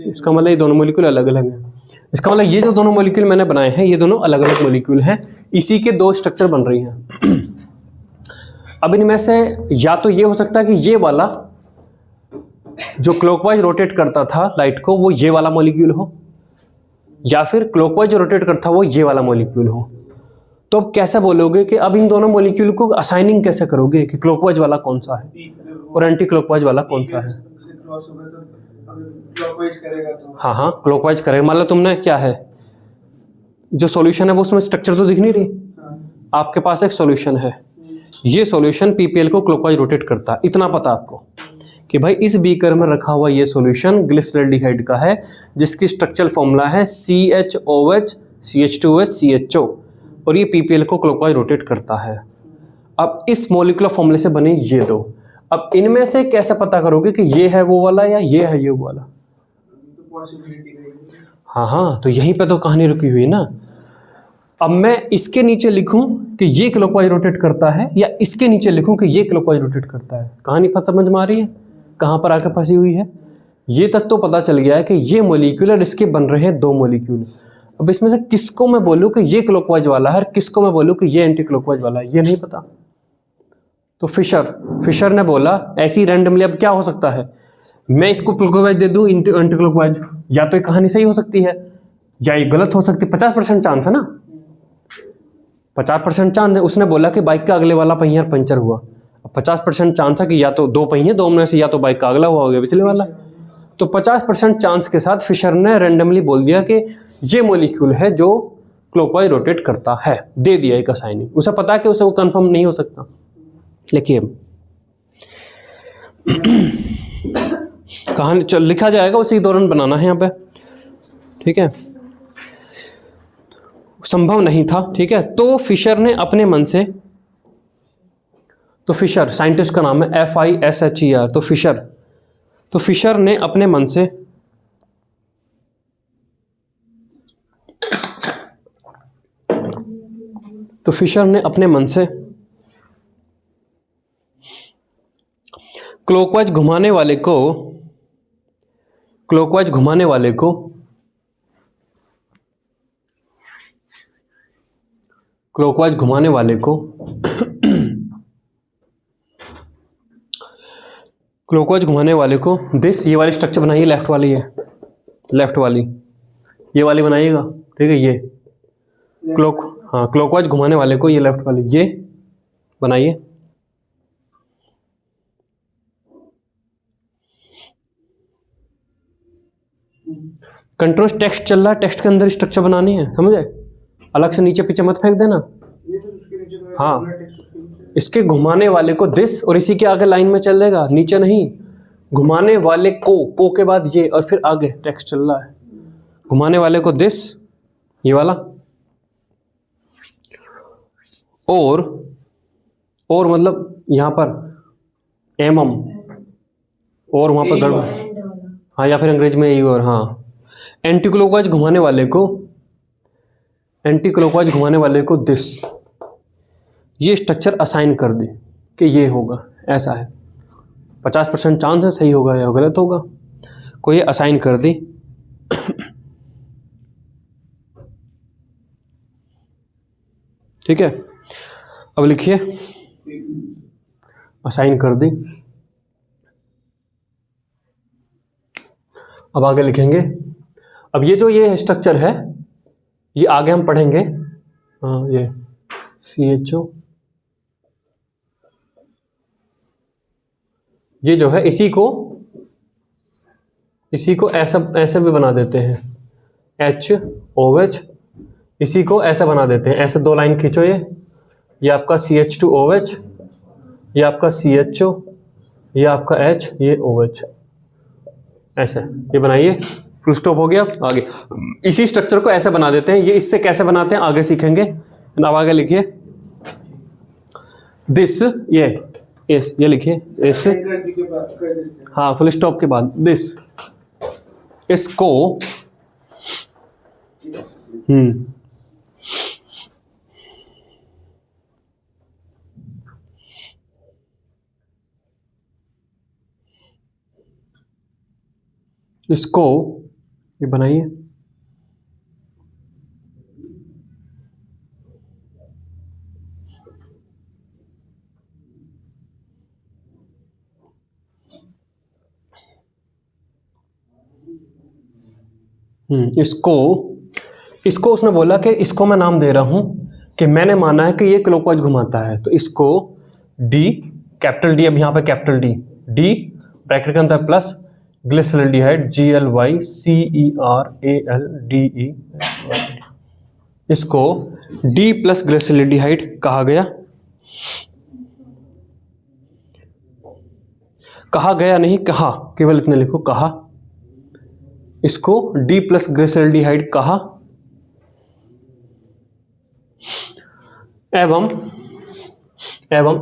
Speaker 1: इसका मतलब ये दोनों मॉलिक्यूल अलग अलग हैं। इसका मतलब ये जो दोनों मॉलिक्यूल मैंने बनाए हैं, ये दोनों अलग अलग मॉलिक्यूल हैं, इसी के 2 स्ट्रक्चर बन रही हैं। अब इनमें से या तो ये हो सकता है कि ये वाला जो क्लॉकवाइज रोटेट करता था लाइट को, वो ये वाला मॉलिक्यूल हो, या फिर क्लॉकवाइज जो रोटेट करता वो ये वाला मॉलिक्यूल हो। तो अब कैसे बोलोगे कि अब इन दोनों मॉलिक्यूल को असाइनिंग कैसे करोगे कि क्लॉकवाइज वाला कौन सा है और एंटी क्लॉकवाइज वाला कौन सा है? हाँ हाँ, क्लॉकवाइज करेगा। मान लो तुमने क्या है, जो सॉल्यूशन है वो उसमें स्ट्रक्चर तो दिख नहीं रही, आपके पास एक सॉल्यूशन है, ये सॉल्यूशन पीपीएल को क्लॉकवाइज रोटेट करता है। इतना पता आपको कि भाई इस बीकर में रखा हुआ ये सॉल्यूशन ग्लिसरॉल्डिहाइड का है, जिसकी स्ट्रक्चरल फॉर्मूला है CHOH CH2OH CHO, और ये पीपीएल को क्लॉकवाइज रोटेट करता है। अब इस मॉलिक्यूलर फॉर्मूले से बने ये 2। अब इनमें से कैसे पता करोगे कि ये है वो वाला या ये है ये वो वाला? हाँ हाँ, तो यहीं पे तो कहानी रुकी हुई ना। अब मैं इसके नीचे लिखूं कि ये क्लॉकवाइज रोटेट करता है, या इसके नीचे लिखूं कि ये क्लॉकवाइज रोटेट करता है, कहानी समझ में आ रही है कहां पर आकर फंसी हुई है? ये तक तो पता चल गया है कि ये मॉलिक्यूल और इसके बन रहे हैं 2 मॉलिक्यूल। अब इसमें से किसको मैं बोलूं कि ये क्लॉकवाइज वाला है और किसको मैं बोलूं कि ये एंटी क्लॉकवाइज वाला है, ये नहीं पता। तो फिशर ने बोला ऐसी रैंडमली, अब क्या हो सकता है, मैं इसको क्लॉकवाइज दे दूं एंटी क्लॉकवाइज, या तो ये कहानी सही हो सकती है या ये गलत हो सकती है। 50% चांस है ना, 50% चांस है। उसने बोला कि बाइक का अगले वाला पहिया पंचर हुआ, अब 50% चांस है कि या तो 2 पहिए, 2 में से या तो बाइक का अगला हुआ हो गया पिछले वाला। तो 50% चांस के साथ फिशर ने रैंडमली बोल दिया कि ये मॉलिक्यूल है जो क्लॉकवाइज रोटेट करता है, दे दिया एक असाइनिंग। उसे पता है कि उसे वो कंफर्म नहीं हो सकता। लिखिए कहानी चल लिखा जाएगा, उसी दौरान बनाना है यहाँ पे, ठीक है। संभव नहीं था, ठीक है। तो फिशर ने अपने मन से, तो फिशर साइंटिस्ट का नाम है FISHER, तो फिशर ने अपने मन से क्लॉकवाइज घुमाने वाले को दिस, ये वाली स्ट्रक्चर बनाइए, लेफ्ट वाली ये वाली बनाइएगा, ठीक है। ये क्लॉकवाइज घुमाने वाले को, ये लेफ्ट वाली ये बनाइए। कंट्रोल टेक्स्ट चल रहा है, टेक्स्ट के अंदर स्ट्रक्चर बनानी है, समझे? अलग से नीचे पीछे मत फेंक देना। हाँ, इसके घुमाने वाले को दिस, और इसी के आगे लाइन में चलेगा, नीचे नहीं। घुमाने वाले को के बाद ये, और फिर आगे टेक्स्ट चल रहा है। घुमाने वाले को दिस, ये वाला, और मतलब यहां पर एमम, और वहां पर गड़बड़, हाँ, या फिर अंग्रेज में यही, और हाँ, एंटी क्लॉकवाइज घुमाने वाले को दिस, ये स्ट्रक्चर असाइन कर दे कि ये होगा, ऐसा है। 50% चांस है सही होगा या गलत होगा, को ये असाइन कर दी। ठीक है, अब लिखिए, असाइन कर दी। अब आगे लिखेंगे। अब ये स्ट्रक्चर है, ये आगे हम पढ़ेंगे। ये CHO, ये जो है इसी को ऐसा भी बना देते हैं, HOH, इसी को ऐसा बना देते हैं, ऐसे दो लाइन खींचो, ये आपका CH2OH, ये आपका CHO, ये आपका H, ये OH, ऐसे ये बनाइए, फुल स्टॉप हो गया। आगे इसी स्ट्रक्चर को ऐसे बना देते हैं, ये इससे कैसे बनाते हैं आगे सीखेंगे। अब आगे लिखिए, दिस, ये लिखिए ऐसे, हाँ फुल स्टॉप के बाद दिस, इसको ये बनाइए, इसको उसने बोला कि इसको मैं नाम दे रहा हूं कि मैंने माना है कि ये क्लॉकवाइज घुमाता है, तो इसको डी, कैपिटल डी, अब यहां पे कैपिटल डी, ब्रैकेट के अंदर प्लस ग्लिसरल्डिहाइड GLYCERALDE, इसको डी प्लस ग्लिसरल्डिहाइड कहा गया नहीं, कहा, केवल इतने लिखो, कहा, इसको डी प्लस ग्लिसरल्डिहाइड कहा, एवं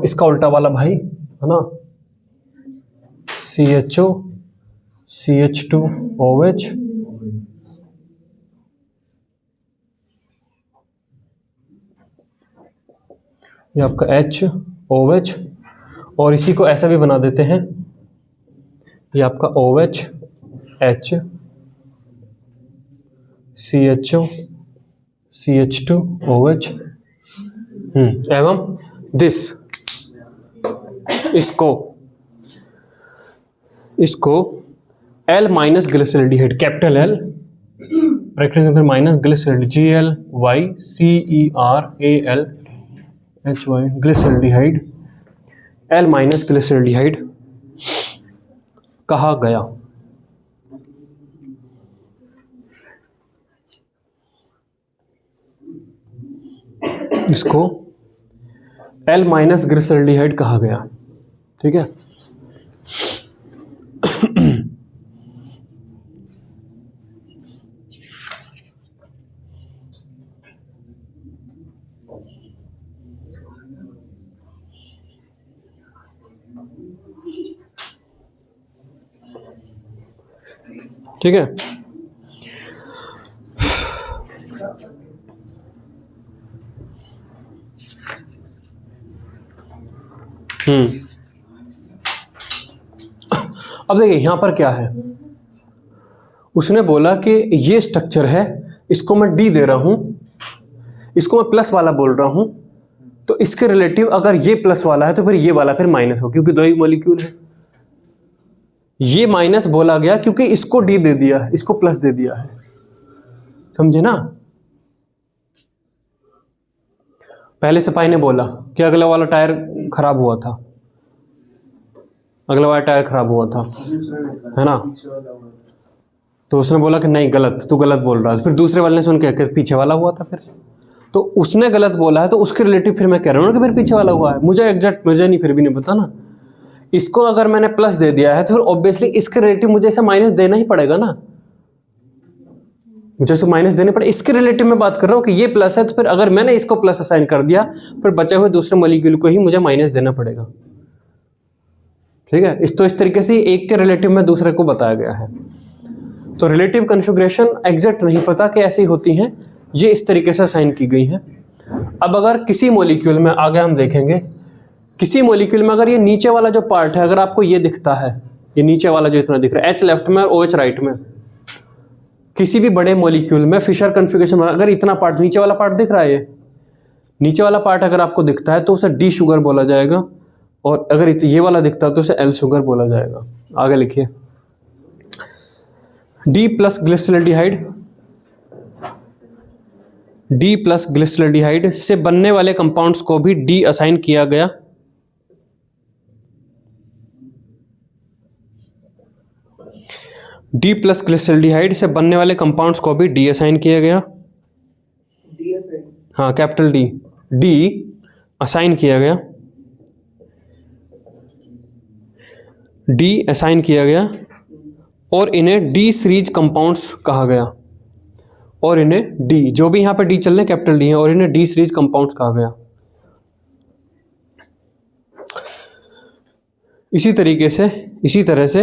Speaker 1: इसका उल्टा वाला भाई है ना, CHO CH2OH, ये आपका HOH, और इसी को ऐसा भी बना देते हैं, ये आपका OH H CHO CH2OH, एवं दिस, इसको L minus glyceraldehyde, capital L, bracket के अंदर minus glyceraldehyde GLYCERALHY, glyceraldehyde, L minus glyceraldehyde कहा गया। इसको L माइनस ग्लिसरल्डिहाइड कहा गया, ठीक है। ठीक है, अब देखिए यहां पर क्या है, उसने बोला कि ये स्ट्रक्चर है, इसको मैं डी दे रहा हूं, इसको मैं प्लस वाला बोल रहा हूं, तो इसके रिलेटिव अगर ये प्लस वाला है तो फिर ये वाला फिर माइनस हो, क्योंकि दो ही मॉलिक्यूल है। ये माइनस बोला गया क्योंकि इसको डी दे दिया है, इसको प्लस दे दिया है, समझे ना। पहले सिपाही ने बोला कि अगला वाला टायर खराब हुआ था, अगला वाला टायर खराब हुआ था, है ना, तो उसने बोला कि नहीं गलत, तू गलत बोल रहा है। फिर दूसरे वाले ने सुन के पीछे वाला हुआ था, फिर तो उसने गलत बोला है, तो उसके रिलेटिव फिर मैं कह रहा हूँ कि फिर पीछे वाला हुआ है। मुझे एग्जैक्ट मुझे नहीं, फिर भी नहीं पता ना। इसको अगर मैंने प्लस दे दिया है तो फिर ऑब्वियसली इसके रिलेटिव मुझे ऐसा माइनस देना ही पड़ेगा ना, मुझे इसको माइनस देने पड़े। इसके रिलेटिव में बात कर रहा हूँ कि ये प्लस है, तो फिर अगर मैंने इसको प्लस असाइन कर दिया, फिर बचे हुए दूसरे मॉलिक्यूल को ही मुझे माइनस देना पड़ेगा, ठीक है। इस तरीके से एक के रिलेटिव में दूसरे को बताया गया है। तो रिलेटिव कॉन्फ़िगरेशन एग्जैक्ट नहीं पता कि ऐसी होती हैं, ये इस तरीके से असाइन की गई है। अब अगर किसी मॉलिक्यूल में, आगे हम देखेंगे, किसी मॉलिक्यूल में अगर ये नीचे वाला जो पार्ट है, अगर आपको ये दिखता है, ये नीचे वाला जो इतना दिख रहा है, H लेफ्ट में और OH राइट में, किसी भी बड़े मॉलिक्यूल में फिशर कॉन्फ़िगरेशन अगर इतना पार्ट, नीचे वाला पार्ट दिख रहा है, नीचे वाला पार्ट अगर आपको दिखता है तो उसे डी शुगर बोला जाएगा, और अगर ये वाला दिखता है तो उसे एल शुगर बोला जाएगा। आगे लिखिए, D plus glyceraldehyde, D plus glyceraldehyde से बनने वाले कंपाउंड्स को भी डी असाइन किया गया। डी प्लस ग्लिसरॉल्डिहाइड से बनने वाले कंपाउंड्स को भी डी असाइन किया गया। हाँ, कैपिटल डी, डी असाइन किया गया, डी असाइन किया गया, और इन्हें डी सीरीज कंपाउंड्स कहा गया, और इन्हें डी, जो भी यहाँ पे डी चल रहे हैं कैपिटल डी है, और इन्हें डी सीरीज कंपाउंड्स कहा गया। इसी तरह से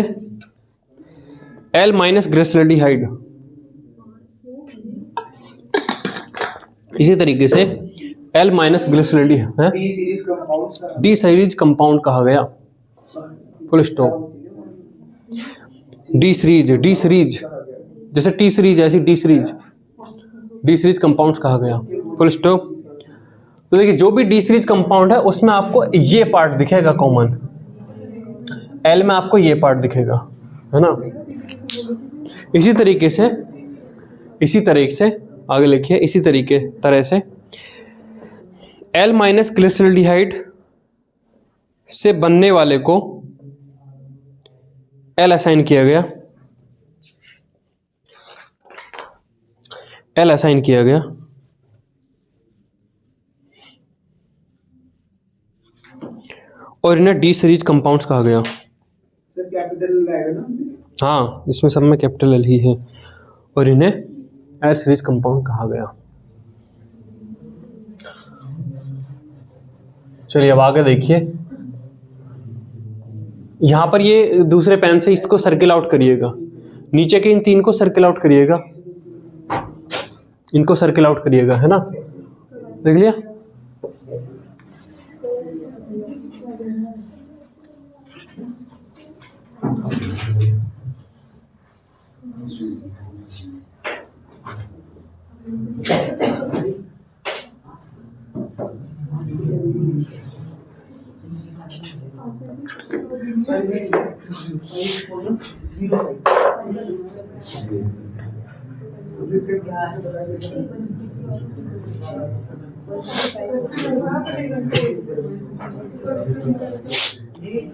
Speaker 1: एल माइनस ग्लिसरॉल्डिहाइड, इसी तरीके से L minus glyceraldehyde D series compound कहा गया। Full stop. डी सीरीज जैसे टी सीरीज ऐसी डी सीरीज कंपाउंड्स कहा गया। Full stop. तो देखिए, जो भी डी सीरीज कंपाउंड है उसमें आपको ये पार्ट दिखेगा कॉमन, एल में आपको ये पार्ट दिखेगा, है ना। इसी तरीके से आगे लिखिए, इसी तरह से एल माइनस ग्लिसरॉल्डिहाइड से बनने वाले को एल असाइन किया गया, एल असाइन किया गया, और इन्हें डी सीरीज कंपाउंड्स कहा गया।
Speaker 2: कैपिटल है ना?
Speaker 1: हाँ, इसमें सब में कैपिटल एल ही है, और इन्हें एल सीरीज कंपाउंड कहा गया। चलिए अब आगे देखिए, यहां पर ये दूसरे पेन से इसको सर्किल आउट करिएगा, नीचे के इन तीन को सर्किल आउट करिएगा, इनको सर्किल आउट करिएगा, है ना। देख लिया।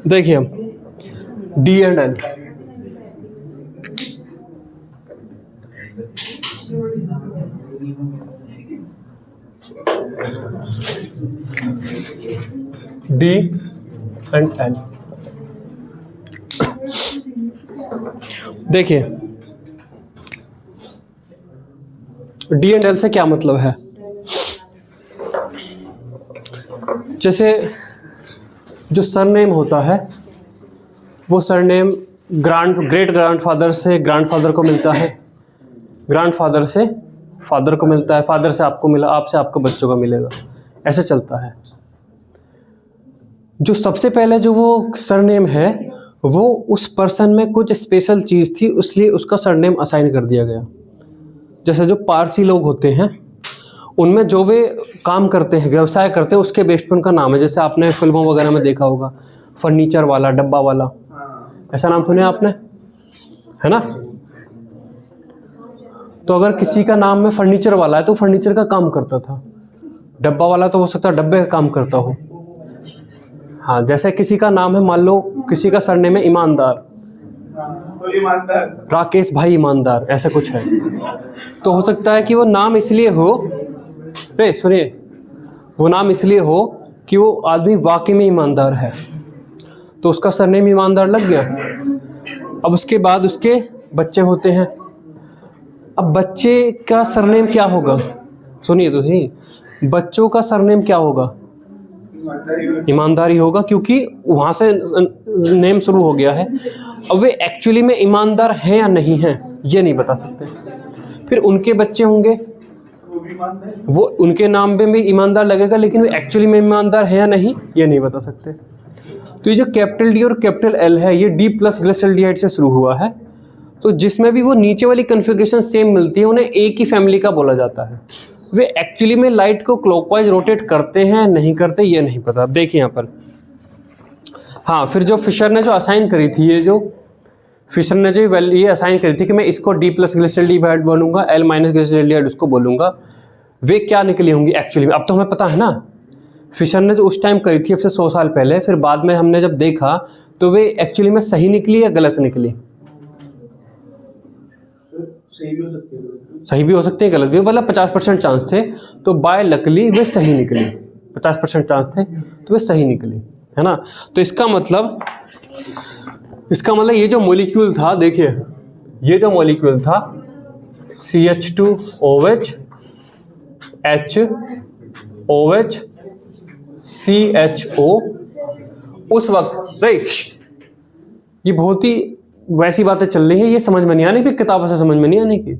Speaker 1: देखिए D and L, D and L. देखिए डी एंड एल से क्या मतलब है। जैसे जो सरनेम होता है वो सरनेम ग्रेट ग्रैंडफादर से ग्रैंडफादर को मिलता है, ग्रैंडफादर से फादर को मिलता है, फादर से आपको मिला, आपसे आपको बच्चों का मिलेगा, ऐसे चलता है। जो सबसे पहले जो वो सरनेम है वो उस पर्सन में कुछ स्पेशल चीज़ थी, इसलिए उसका सरनेम असाइन कर दिया गया। जैसे जो पारसी लोग होते हैं उनमें जो वे काम करते हैं, व्यवसाय करते हैं, उसके बेस्ड पर उनका नाम है। जैसे आपने फिल्मों वगैरह में देखा होगा, फर्नीचर वाला, डब्बा वाला, ऐसा नाम सुने आपने, है ना। तो अगर किसी का नाम में फर्नीचर वाला है तो फर्नीचर का काम करता था, डब्बा वाला तो हो सकता है डब्बे का काम करता हो। हाँ, जैसे किसी का नाम है, मान लो किसी का सरनेम है ईमानदार, राकेश भाई ईमानदार, ऐसा कुछ है, तो हो सकता है कि वो नाम इसलिए हो, सुनिए, वो नाम इसलिए हो कि वो आदमी वाकई में ईमानदार है, तो उसका सरनेम ईमानदार लग गया। अब उसके बाद उसके बच्चे होते हैं, अब बच्चे का सरनेम क्या होगा, सुनिए तो सही, बच्चों का सरनेम क्या होगा, ईमानदारी होगा, क्योंकि वहाँ से नेम शुरू हो गया है। अब वे एक्चुअली में ईमानदार हैं या नहीं हैं ये नहीं बता सकते। फिर उनके बच्चे होंगे, वो उनके नाम पे भी ईमानदार लगेगा, लेकिन वे एक्चुअली में ईमानदार है या नहीं ये नहीं बता सकते। तो ये जो कैपिटल डी और कैपिटल एल है ये डी प्लस ग्लिसरॉल्डिहाइड से शुरू हुआ है, तो जिसमें भी वो नीचे वाली कन्फिगरेशन सेम मिलती है उन्हें एक ही फैमिली का बोला जाता है। वे एक्चुअली में लाइट को क्लॉकवाइज रोटेट करते हैं नहीं करते ये नहीं पता। देखिए यहाँ पर, हाँ, फिर जो फिशर ने जो असाइन करी थी, ये जो फिशर ने जो वैल्यू ये असाइन करी थी कि मैं इसको डी प्लस ग्लिसरॉल्डिहाइड बोलूँगा, एल माइनस ग्लिसरॉल्डिहाइड उसको बोलूँगा, वे क्या निकली होंगी एक्चुअली में? अब तो हमें पता है ना, फिशर ने तो उस टाइम करी थी अब से 100 साल पहले, फिर बाद में हमने जब देखा तो वे एक्चुअली में सही निकली या गलत निकली?
Speaker 2: सही भी हो सकती है,
Speaker 1: सही भी हो सकती है, गलत भी, मतलब 50% चांस थे, तो बाय लकली वे सही निकली। 50% चांस थे तो वे सही निकली, है ना। तो इसका मतलब ये जो मॉलिक्यूल था, देखिए ये जो मॉलिक्यूल था CH2OH HOH CHO, उस वक्त राइट, ये बहुत ही वैसी बातें चल रही है, ये समझ में नहीं आने की, किताबों से समझ में नहीं आने की।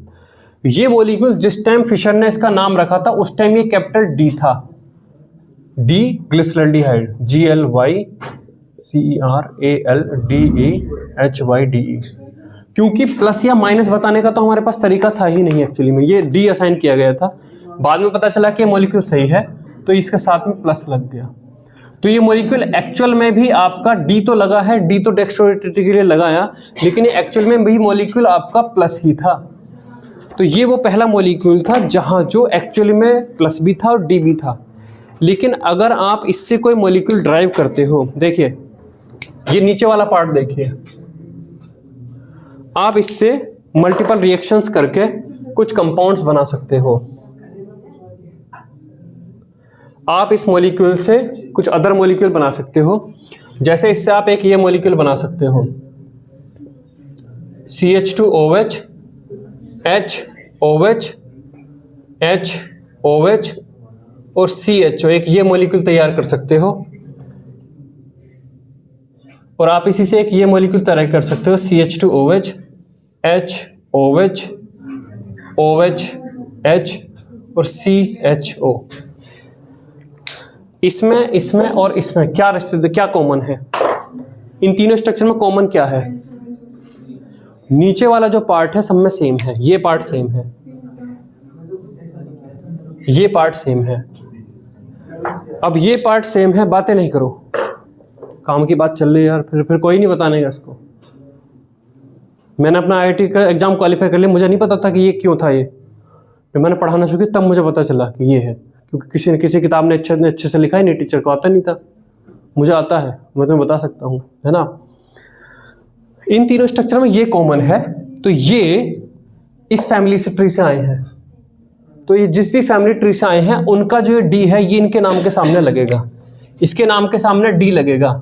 Speaker 1: ये मॉलिक्यूल जिस टाइम फिशर ने इसका नाम रखा था उस टाइम ये कैपिटल डी था, डी ग्लिसरॉल्डिहाइड, GLYCERALDEHYDE, क्योंकि प्लस या माइनस बताने का तो हमारे पास तरीका था ही नहीं एक्चुअली में, ये डी असाइन किया गया था। बाद में पता चला कि मॉलिक्यूल सही है तो इसके साथ में प्लस लग गया। तो ये मॉलिक्यूल एक्चुअल में भी आपका डी तो लगा है, डी तो डेक्स्ट्रोरोटेटरी के लिए लगाया, लेकिन ये एक्चुअल में भी मॉलिक्यूल आपका प्लस ही था। तो ये वो पहला मॉलिक्यूल था जहां जो एक्चुअली में प्लस भी था और डी भी था। लेकिन अगर आप इससे कोई मॉलिक्यूल ड्राइव करते हो, देखिए ये नीचे वाला पार्ट देखिए, आप इससे मल्टीपल रिएक्शंस करके कुछ कंपाउंड्स बना सकते हो। आप इस मॉलिक्यूल से कुछ अदर मॉलिक्यूल बना सकते हो, जैसे इससे आप एक ये मॉलिक्यूल बना सकते हो CH2OH HOH HOH और CHO, एक ये मॉलिक्यूल तैयार कर सकते हो। और आप इसी से एक ये मॉलिक्यूल तैयार कर सकते हो CH2OH HOH OH H और CHO। इसमें और इसमें क्या रिश्ते, क्या कॉमन है? इन तीनों स्ट्रक्चर में कॉमन क्या है? नीचे वाला जो पार्ट है सब में सेम है, ये पार्ट सेम है, ये पार्ट सेम है। अब ये पार्ट सेम है, बातें नहीं करो, काम की बात चल रही है यार, फिर कोई नहीं बताने का इसको। मैंने अपना IIT का एग्जाम क्वालिफाई कर लिया, मुझे नहीं पता था कि ये क्यों था, ये मैंने पढ़ाना शुरू किया तब मुझे पता चला कि ये है, क्योंकि किसी किताब ने अच्छे से लिखा ही नहीं, टीचर को आता नहीं था, मुझे आता है, मैं तुम्हें बता सकता हूँ, है ना। इन तीनों स्ट्रक्चर में ये कॉमन है, तो ये इस फैमिली से ट्री से आए हैं, तो ये जिस भी फैमिली ट्री से आए हैं उनका जो ये डी है ये इनके नाम के सामने लगेगा, इसके नाम के सामने डी लगेगा,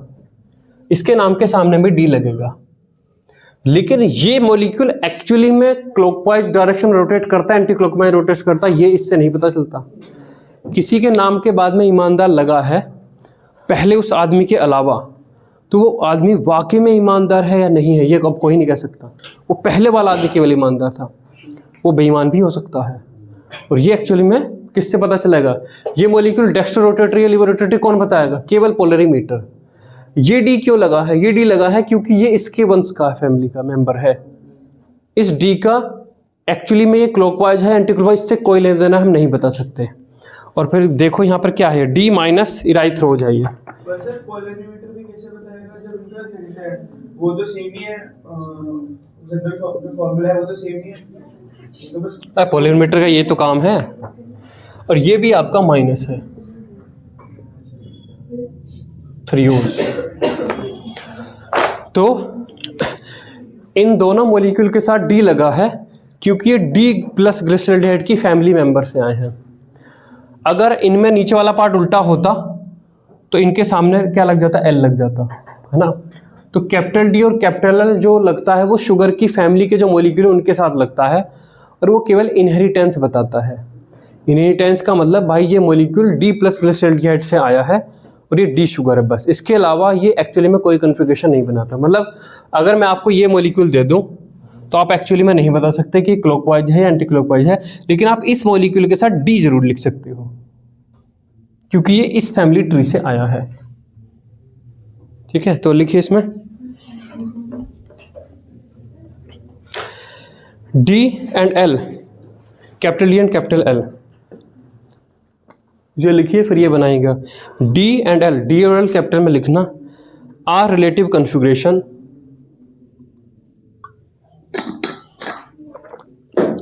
Speaker 1: इसके नाम के सामने भी डी लगेगा। लेकिन ये मॉलिक्यूल एक्चुअली में क्लॉकवाइज डायरेक्शन रोटेट करता है, एंटी क्लॉकवाइज रोटेट करता है, ये इससे नहीं पता चलता। किसी के नाम के बाद में ईमानदार लगा है पहले उस आदमी के अलावा, तो वो आदमी वाकई में ईमानदार है या नहीं है ये अब कोई नहीं कह सकता। वो पहले वाला आदमी केवल ईमानदार था, वो बेईमान भी हो सकता है। और ये एक्चुअली में किससे पता चलेगा? ये मॉलिक्यूल डेक्स्ट्रो रोटेटरी या लिवर रोटेटरी कौन बताएगा? केवल पोलरीमीटर। ये डी क्यों लगा है? ये डी लगा है क्योंकि ये इसके वंश का फैमिली का मेंबर है। इस डी का एक्चुअली में ये क्लॉकवाइज है, एंटी क्लॉकवाइज, से कोई लेना देना हम नहीं बता सकते। और फिर देखो यहाँ पर क्या है, डी माइनस इराइथ्रो हो जाइए।
Speaker 2: पोलरीमीटर भी कैसे बताएगा जब उनका डेल्टा है? वो तो सेम ही है, जनरल फॉर्मूला है वो तो सेम ही है, तो बस
Speaker 1: पोलरीमीटर का ये तो काम है। और ये भी आपका माइनस है, 3 तो इन दोनों मॉलिक्यूल के साथ डी लगा है क्योंकि ये डी प्लस ग्लिसरॉल्डिहाइड की फैमिली मेंबर से आए हैं। अगर इनमें नीचे वाला पार्ट उल्टा होता तो इनके सामने क्या लग जाता? एल लग जाता, है ना। तो कैपिटल डी और कैपिटल एल जो लगता है वो शुगर की फैमिली के जो मॉलिक्यूल है उनके साथ लगता है, और वो केवल इनहेरिटेंस बताता है। इनहेरिटेंस का मतलब भाई ये मॉलिक्यूल डी प्लस ग्लिसरॉल्डिहाइड से आया है और ये डी शुगर है, बस। इसके अलावा ये एक्चुअली में कोई कन्फिगरेशन नहीं बनाता। मतलब अगर मैं आपको ये मॉलिक्यूल दे दूं तो आप एक्चुअली में नहीं बता सकते कि क्लॉकवाइज है या एंटी क्लॉकवाइज है, लेकिन आप इस मॉलिक्यूल के साथ डी जरूर लिख सकते हो क्योंकि ये इस फैमिली ट्री से आया है। ठीक है, तो लिखिए इसमें D and L, capital D and capital L, ये लिखिए फिर ये बनाइएगा। डी एंड एल, डी और एल कैपिटल में लिखना। Are relative configuration,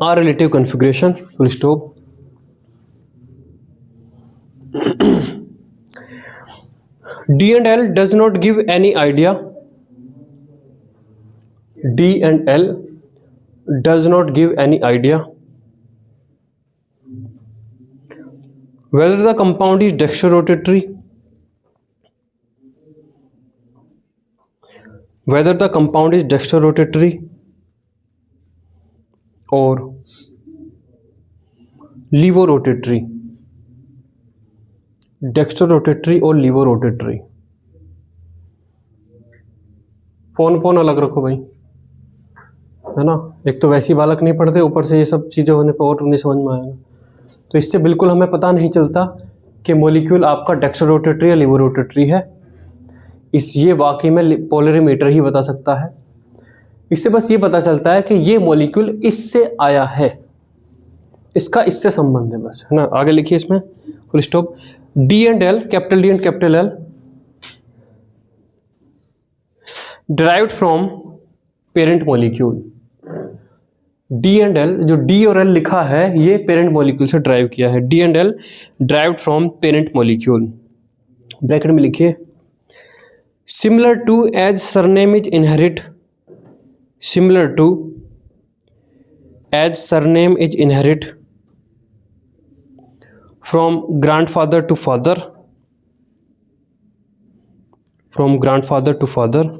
Speaker 1: are relative configuration, full stop. D and L does not give any idea, D and L does not give any idea whether the compound is dextrorotatory, whether the compound is dextrorotatory or levorotatory, dextrorotatory और levorotatory। Phone अलग रखो भाई, है ना, एक तो वैसे ही बालक नहीं पढ़ते, ऊपर से ये सब चीज़ें होने पर और नहीं समझ में आएगा। तो इससे बिल्कुल हमें पता नहीं चलता कि मॉलिक्यूल आपका डेक्स्ट्रोरोटेटरी या लिवोरोटेटरी है। ये वाकई में पोलरीमीटर ही बता सकता है। इससे बस ये पता चलता है कि ये मॉलिक्यूल इससे आया है, इसका इससे संबंध है, बस, है ना। आगे लिखिए इसमें, full stop. D and L, capital D and capital L, derived from parent molecule. D and L, जो डी और एल लिखा है ये पेरेंट मॉलिक्यूल से ड्राइव किया है। D and L derived from parent molecule. Bracket में लिखिए, similar to as surname is inherit, similar to as surname is inherit from grandfather to father, from grandfather to father,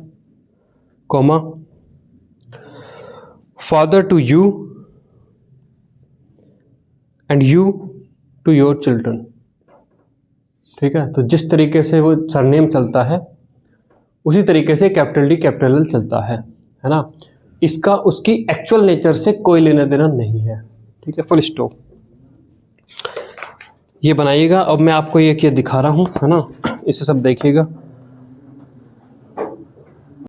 Speaker 1: comma, father to you and you to your children। ठीक है, तो जिस तरीके से वो surname चलता है उसी तरीके से कैपिटल डी कैपिटल एल चलता है ना। इसका उसकी एक्चुअल नेचर से कोई लेना देना नहीं है। ठीक है, फुल स्टॉप। ये बनाइएगा। अब मैं आपको ये दिखा रहा हूँ, है ना, इसे सब देखिएगा।